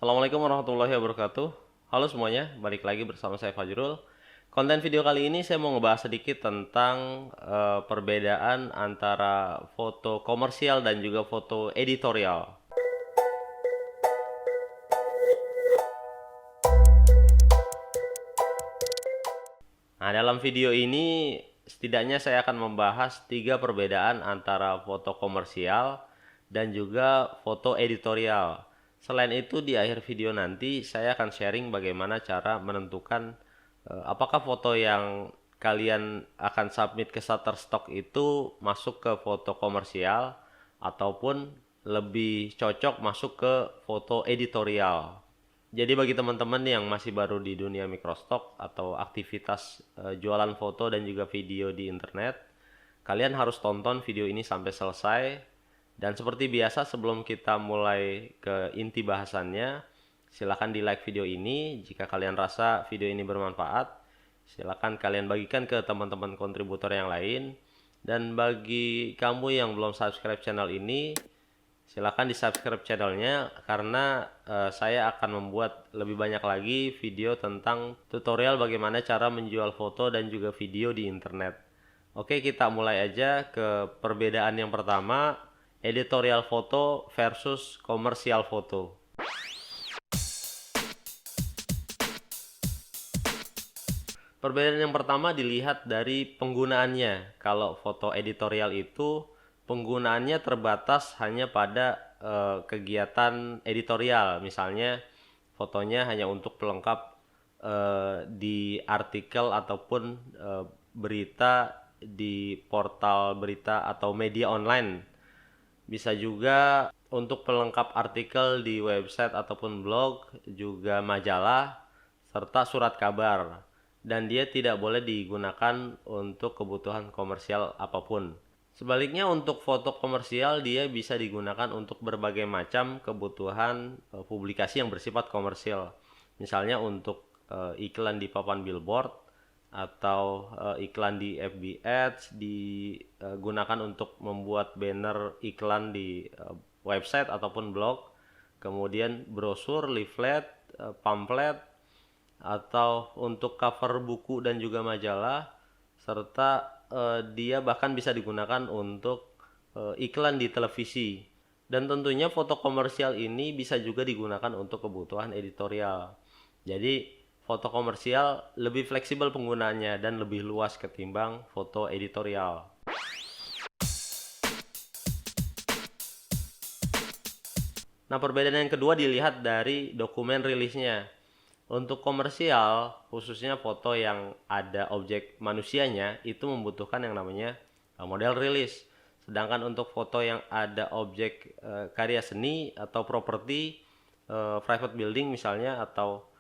Assalamualaikum warahmatullahi wabarakatuh. Halo semuanya, balik lagi bersama saya Fajrul. Konten video kali ini saya mau ngebahas sedikit tentang perbedaan antara foto komersial dan juga foto editorial. Nah, dalam video ini setidaknya saya akan membahas 3 perbedaan antara foto komersial dan juga foto editorial. Selain itu, di akhir video nanti saya akan sharing bagaimana cara menentukan apakah foto yang kalian akan submit ke Shutterstock itu masuk ke foto komersial ataupun lebih cocok masuk ke foto editorial. Jadi bagi teman-teman yang masih baru di dunia microstock atau aktivitas jualan foto dan juga video di internet, kalian harus tonton video ini sampai selesai. Dan seperti biasa, sebelum kita mulai ke inti bahasannya, silakan di like video ini. Jika kalian rasa video ini bermanfaat, silakan kalian bagikan ke teman-teman kontributor yang lain. Dan bagi kamu yang belum subscribe channel ini, silakan di subscribe channelnya karena saya akan membuat lebih banyak lagi video tentang tutorial bagaimana cara menjual foto dan juga video di internet. Oke, kita mulai aja ke perbedaan yang pertama, editorial foto versus komersial foto. Perbedaan yang pertama dilihat dari penggunaannya. Kalau foto editorial itu penggunaannya terbatas hanya pada kegiatan editorial. Misalnya fotonya hanya untuk pelengkap di artikel ataupun berita di portal berita atau media online. Bisa juga untuk pelengkap artikel di website ataupun blog, juga majalah, serta surat kabar. Dan dia tidak boleh digunakan untuk kebutuhan komersial apapun. Sebaliknya untuk foto komersial dia bisa digunakan untuk berbagai macam kebutuhan publikasi yang bersifat komersial. Misalnya untuk iklan di papan billboard atau iklan di FB Ads, digunakan untuk membuat banner iklan di website ataupun blog, kemudian brosur, leaflet, pamflet, atau untuk cover buku dan juga majalah, serta dia bahkan bisa digunakan untuk iklan di televisi. Dan tentunya foto komersial ini bisa juga digunakan untuk kebutuhan editorial. Jadi foto komersial lebih fleksibel penggunaannya dan lebih luas ketimbang foto editorial. Nah, perbedaan yang kedua dilihat dari dokumen rilisnya. Untuk komersial, khususnya foto yang ada objek manusianya, itu membutuhkan yang namanya model rilis. Sedangkan untuk foto yang ada objek karya seni atau properti, private building misalnya, atau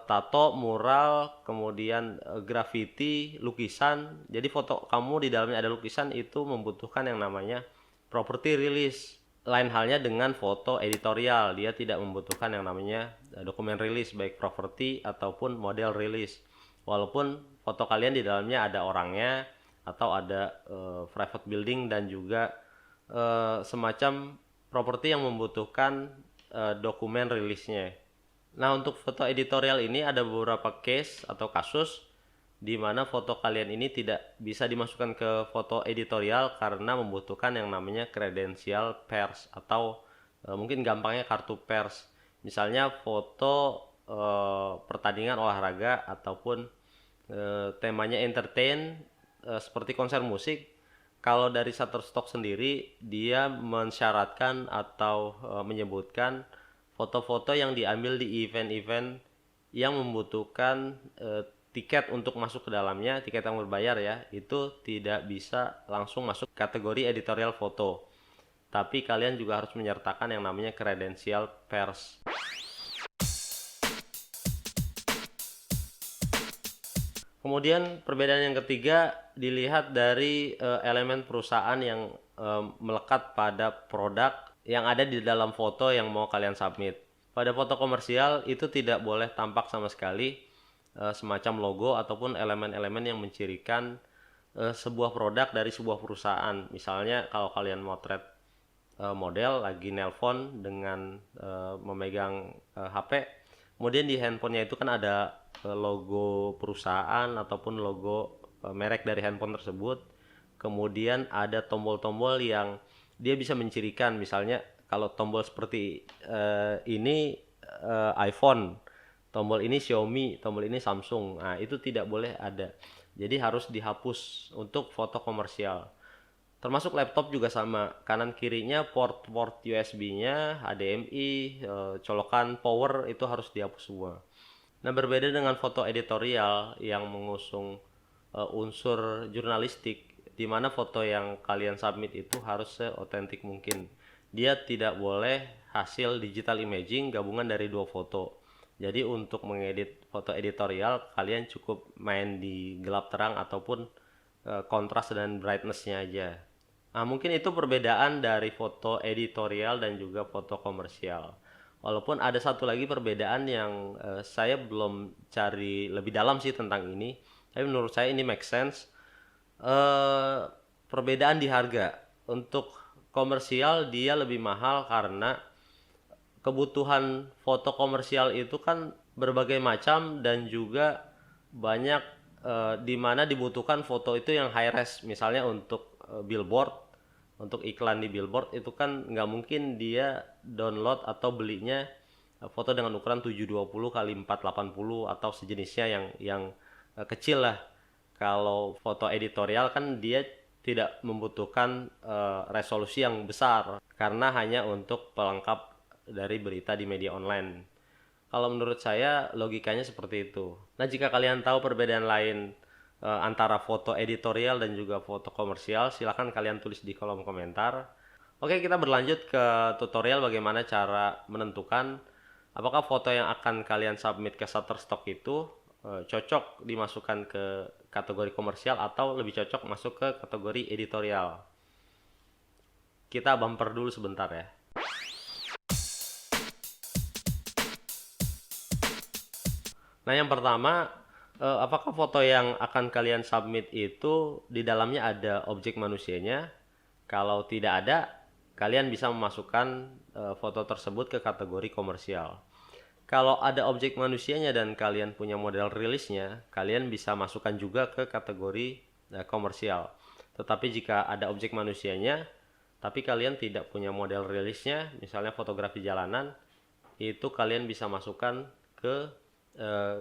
tato, mural, kemudian graffiti, lukisan. Jadi foto kamu di dalamnya ada lukisan itu membutuhkan yang namanya property release. Lain halnya dengan foto editorial, dia tidak membutuhkan yang namanya dokumen rilis baik properti ataupun model rilis. Walaupun foto kalian di dalamnya ada orangnya atau ada private building dan juga semacam properti yang membutuhkan dokumen rilisnya. Nah, untuk foto editorial ini ada beberapa case atau kasus di mana foto kalian ini tidak bisa dimasukkan ke foto editorial karena membutuhkan yang namanya kredensial pers atau mungkin gampangnya kartu pers. Misalnya foto pertandingan olahraga ataupun temanya entertain seperti konser musik. Kalau dari Shutterstock sendiri dia mensyaratkan atau menyebutkan foto-foto yang diambil di event-event yang membutuhkan tiket untuk masuk ke dalamnya, tiket yang berbayar ya, itu tidak bisa langsung masuk kategori editorial foto. Tapi kalian juga harus menyertakan yang namanya kredensial pers. Kemudian perbedaan yang ketiga dilihat dari elemen perusahaan yang melekat pada produk yang ada di dalam foto yang mau kalian submit. Pada foto komersial itu tidak boleh tampak sama sekali semacam logo ataupun elemen-elemen yang mencirikan sebuah produk dari sebuah perusahaan. Misalnya kalau kalian motret model lagi nelpon dengan memegang HP, kemudian di handphonenya itu kan ada logo perusahaan ataupun logo merek dari handphone tersebut, kemudian ada tombol-tombol yang dia bisa mencirikan, misalnya kalau tombol seperti ini iPhone, tombol ini Xiaomi, tombol ini Samsung. Nah, itu tidak boleh ada. Jadi harus dihapus untuk foto komersial. Termasuk laptop juga sama. Kanan kirinya port-port USB-nya, HDMI, colokan power itu harus dihapus semua. Nah, berbeda dengan foto editorial yang mengusung unsur jurnalistik, di mana foto yang kalian submit itu harus seotentik mungkin. Dia tidak boleh hasil digital imaging gabungan dari dua foto. Jadi untuk mengedit foto editorial, kalian cukup main di gelap terang ataupun kontras dan brightness-nya aja. Nah, mungkin itu perbedaan dari foto editorial dan juga foto komersial. Walaupun ada satu lagi perbedaan yang saya belum cari lebih dalam sih tentang ini, tapi menurut saya ini make sense. eh, Perbedaan di harga. Untuk komersial dia lebih mahal karena kebutuhan foto komersial itu kan berbagai macam dan juga banyak, di mana dibutuhkan foto itu yang high res, misalnya untuk billboard, untuk iklan di billboard itu kan nggak mungkin dia download atau belinya foto dengan ukuran 720 kali 480 atau sejenisnya yang kecil lah. Kalau foto editorial kan dia tidak membutuhkan resolusi yang besar karena hanya untuk pelengkap dari berita di media online. Kalau menurut saya logikanya seperti itu. Nah, jika kalian tahu perbedaan lain antara foto editorial dan juga foto komersial, silahkan kalian tulis di kolom komentar. Oke, kita berlanjut ke tutorial bagaimana cara menentukan apakah foto yang akan kalian submit ke Shutterstock itu cocok dimasukkan ke kategori komersial atau lebih cocok masuk ke kategori editorial. Kita bumper dulu sebentar ya. Nah, yang pertama, apakah foto yang akan kalian submit itu di dalamnya ada objek manusianya? Kalau tidak ada, kalian bisa memasukkan foto tersebut ke kategori komersial. Kalau ada objek manusianya dan kalian punya model rilisnya, kalian bisa masukkan juga ke kategori komersial. Tetapi jika ada objek manusianya, tapi kalian tidak punya model rilisnya, misalnya fotografi jalanan, itu kalian bisa masukkan ke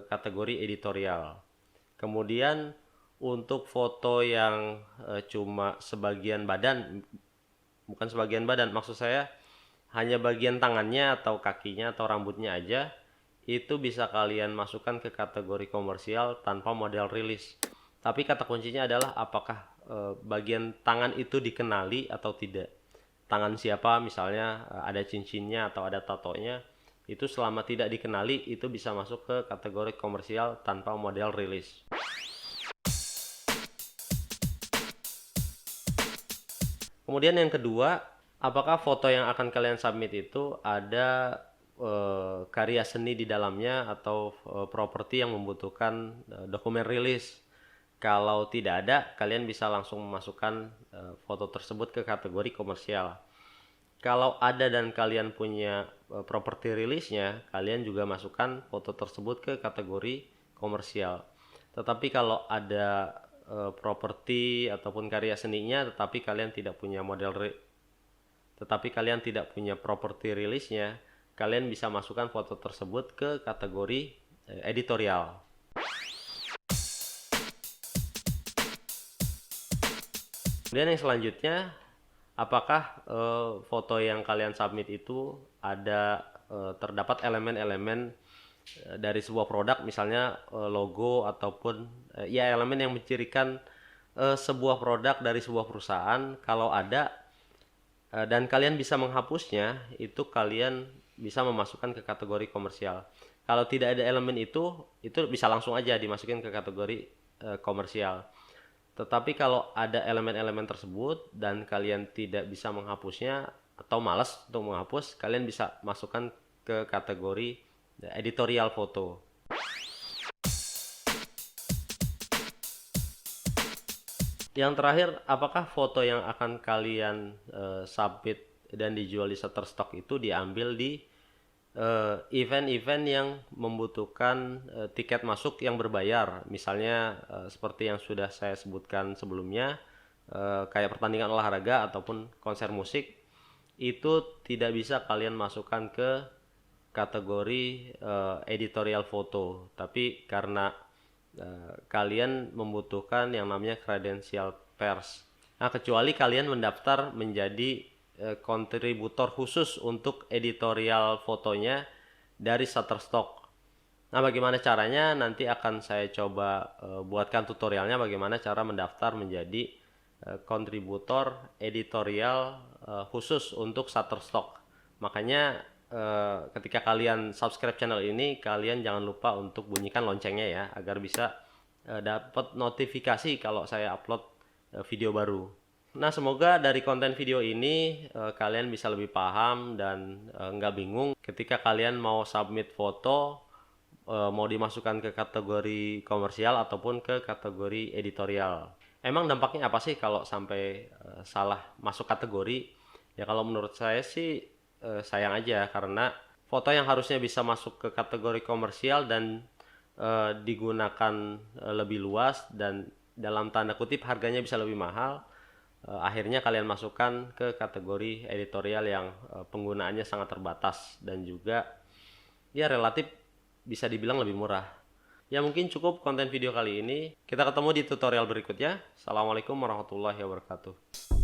kategori editorial. Kemudian untuk foto yang cuma sebagian badan, bukan sebagian badan, maksud saya hanya bagian tangannya atau kakinya atau rambutnya aja, itu bisa kalian masukkan ke kategori komersial tanpa model rilis. Tapi kata kuncinya adalah apakah bagian tangan itu dikenali atau tidak. Tangan siapa, misalnya ada cincinnya atau ada tatonya, itu selama tidak dikenali itu bisa masuk ke kategori komersial tanpa model rilis. Kemudian yang kedua, apakah foto yang akan kalian submit itu ada karya seni di dalamnya atau properti yang membutuhkan dokumen rilis. Kalau tidak ada, kalian bisa langsung memasukkan foto tersebut ke kategori komersial. Kalau ada dan kalian punya properti rilisnya, kalian juga masukkan foto tersebut ke kategori komersial. Tetapi kalau ada properti ataupun karya seninya, tetapi kalian tidak punya properti rilisnya, kalian bisa masukkan foto tersebut ke kategori editorial. Kemudian yang selanjutnya, apakah foto yang kalian submit itu ada terdapat elemen-elemen dari sebuah produk, misalnya logo ataupun ya elemen yang mencirikan sebuah produk dari sebuah perusahaan. Kalau ada dan kalian bisa menghapusnya, itu kalian bisa memasukkan ke kategori komersial. Kalau tidak ada elemen itu bisa langsung aja dimasukin ke kategori komersial. Tetapi kalau ada elemen-elemen tersebut dan kalian tidak bisa menghapusnya atau malas untuk menghapus, kalian bisa masukkan ke kategori editorial foto. Yang terakhir, apakah foto yang akan kalian submit dan dijual di Shutterstock itu diambil di event-event yang membutuhkan tiket masuk yang berbayar. Misalnya seperti yang sudah saya sebutkan sebelumnya, kayak pertandingan olahraga ataupun konser musik, itu tidak bisa kalian masukkan ke kategori editorial foto. Tapi karena kalian membutuhkan yang namanya kredensial pers. Nah, kecuali kalian mendaftar menjadi kontributor khusus untuk editorial fotonya dari Shutterstock. Nah, bagaimana caranya? Nanti akan saya coba buatkan tutorialnya bagaimana cara mendaftar menjadi kontributor editorial khusus untuk Shutterstock. Makanya ketika kalian subscribe channel ini, kalian jangan lupa untuk bunyikan loncengnya ya, agar bisa dapat notifikasi kalau saya upload video baru. Nah, semoga dari konten video ini kalian bisa lebih paham dan nggak bingung ketika kalian mau submit foto, mau dimasukkan ke kategori komersial ataupun ke kategori editorial. Emang dampaknya apa sih kalau sampai salah masuk kategori? Ya kalau menurut saya sih sayang aja, karena foto yang harusnya bisa masuk ke kategori komersial dan digunakan lebih luas dan dalam tanda kutip harganya bisa lebih mahal, akhirnya kalian masukkan ke kategori editorial yang penggunaannya sangat terbatas dan juga ya relatif bisa dibilang lebih murah. Ya mungkin cukup konten video kali ini. Kita ketemu di tutorial berikutnya. Assalamualaikum warahmatullahi wabarakatuh.